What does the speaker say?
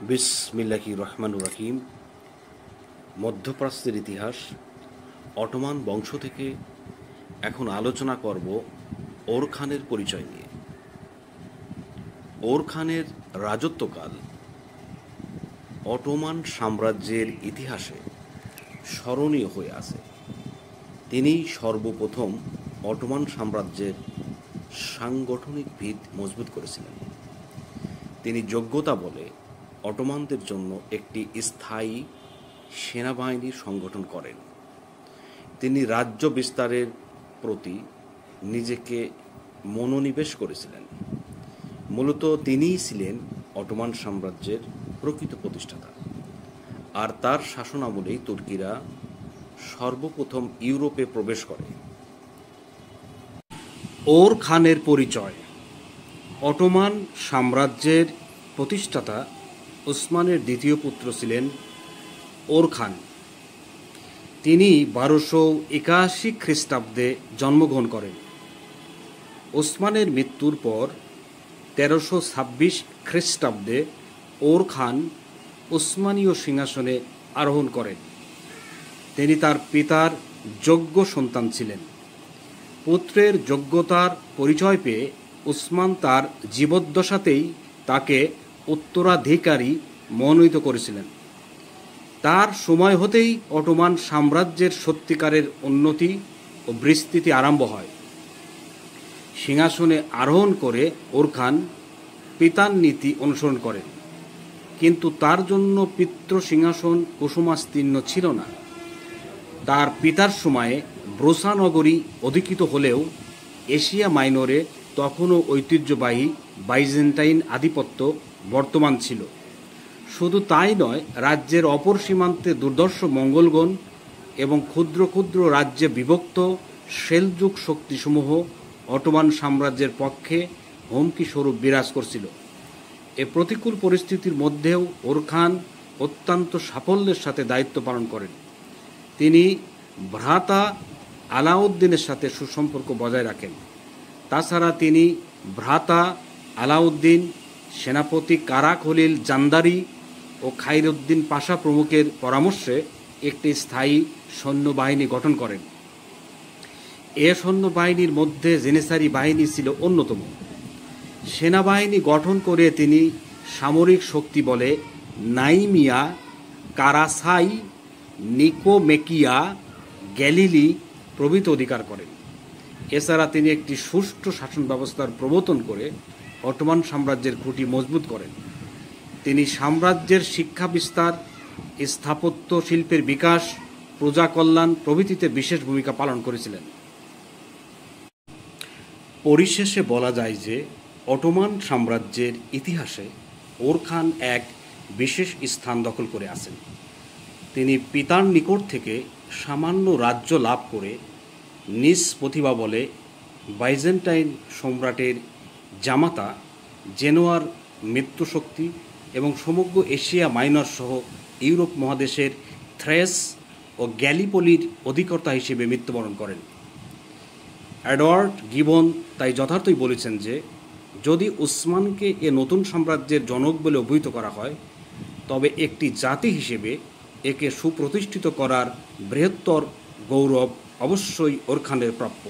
বিসমিল্লাহির রহমানুর রহিম। মধ্যপ্রাচ্যের ইতিহাস, অটোমান বংশ থেকে এখন আলোচনা করব ওর খানের পরিচয় নিয়ে। ওর খানের রাজত্বকাল অটোমান সাম্রাজ্যের ইতিহাসে স্মরণীয় হয়ে আছে। তিনি সর্বপ্রথম অটোমান সাম্রাজ্যের সাংগঠনিক ভিত মজবুত করেছিলেন। তিনি যোগ্যতা বলে অটোমানদের জন্য একটি স্থায়ী সেনাবাহিনীর সংগঠন করেন। তিনি রাজ্য বিস্তারের প্রতি নিজেকে মনোনিবেশ করেছিলেন। মূলত তিনিই ছিলেন অটোমান সাম্রাজ্যের প্রকৃত প্রতিষ্ঠাতা, আর তার শাসনামলেই তুর্কিরা সর্বপ্রথম ইউরোপে প্রবেশ করে। ওর খানের পরিচয়। অটোমান সাম্রাজ্যের প্রতিষ্ঠাতা ওসমানের দ্বিতীয় পুত্র ছিলেন ওর খান। তিনি 1281 খ্রিস্টাব্দে জন্মগ্রহণ করেন। ওসমানের মৃত্যুর পর 1326 খ্রিস্টাব্দে ওর খান ওসমানীয় সিংহাসনে আরোহণ করেন। তিনি তার পিতার যোগ্য সন্তান ছিলেন। পুত্রের যোগ্যতার পরিচয় পেয়ে ওসমান তার জীবদ্দশাতেই তাকে উত্তরাধিকারী মনোনীত করেছিলেন। তার সময় হতেই অটোমান সাম্রাজ্যের সত্যিকারের উন্নতি ও বিস্তৃতি আরম্ভ হয়। সিংহাসনে আরোহণ করে ওর খান পিতার নীতি অনুসরণ করেন, কিন্তু তার জন্য পিতৃ সিংহাসন কুসুমাস্তীর্ণ ছিল না। তার পিতার সময়ে ব্রোসা নগরী অধিকৃত হলেও এশিয়া মাইনরে তখনও ঐতিহ্যবাহী বাইজেন্টাইন আধিপত্য বর্তমান ছিল। শুধু তাই নয়, রাজ্যের অপর সীমান্তে দুর্ধর্ষ মঙ্গলগণ এবং ক্ষুদ্র ক্ষুদ্র রাজ্যে বিভক্ত সেলজুক শক্তিসমূহ অটোমান সাম্রাজ্যের পক্ষে হুমকি স্বরূপ বিরাজ করছিল। এ প্রতিকূল পরিস্থিতির মধ্যেও ওর খান অত্যন্ত সাফল্যের সাথে দায়িত্ব পালন করেন। তিনি ভ্রাতা আলাউদ্দিনের সাথে সুসম্পর্ক বজায় রাখেন। তাছাড়া তিনি ভ্রাতা আলাউদ্দিন, সেনাপতি কারা খলিল জান্দারি ও খাইরউদ্দিন পাশা প্রমুখের পরামর্শে একটি স্থায়ী সৈন্যবাহিনী গঠন করেন। এ সৈন্যবাহিনীর মধ্যে জেনেসারি বাহিনী ছিল অন্যতম। সেনাবাহিনী গঠন করে তিনি সামরিক শক্তি বলে নাইমিয়া, কারাসাই, নিকোমেকিয়া, গ্যালিলি প্রভৃতি অধিকার করেন। এছাড়া তিনি একটি সুষ্ঠু শাসন ব্যবস্থার প্রবর্তন করে অটোমান সাম্রাজ্যের খুঁটি মজবুত করেন। তিনি সাম্রাজ্যের শিক্ষা বিস্তার, স্থাপত্য শিল্পের বিকাশ, প্রজা কল্যাণ প্রভৃতিতে বিশেষ ভূমিকা পালন করেছিলেন। পরিশেষে বলা যায় যে অটোমান সাম্রাজ্যের ইতিহাসে ওর খান এক বিশেষ স্থান দখল করে আছেন। তিনি পিতার নিকট থেকে সামান্য রাজ্য লাভ করে নিজ প্রতিভা বলে বাইজেন্টাইন সম্রাটের জামাতা জেনোয়ার মিত্রশক্তি এবং সমগ্র এশিয়া মাইনর সহ ইউরোপ মহাদেশের থ্রেস ও গ্যালিপোলির অধিকর্তা হিসেবে মৃত্যুবরণ করেন। এডওয়ার্ড গিবন তাই যথার্থই বলেছেন যে যদি ওসমানকে এ নতুন সাম্রাজ্যের জনক বলে অভিহিত করা হয়, তবে একটি জাতি হিসেবে একে সুপ্রতিষ্ঠিত করার বৃহত্তর গৌরব অবশ্যই ওর খানের প্রাপ্য।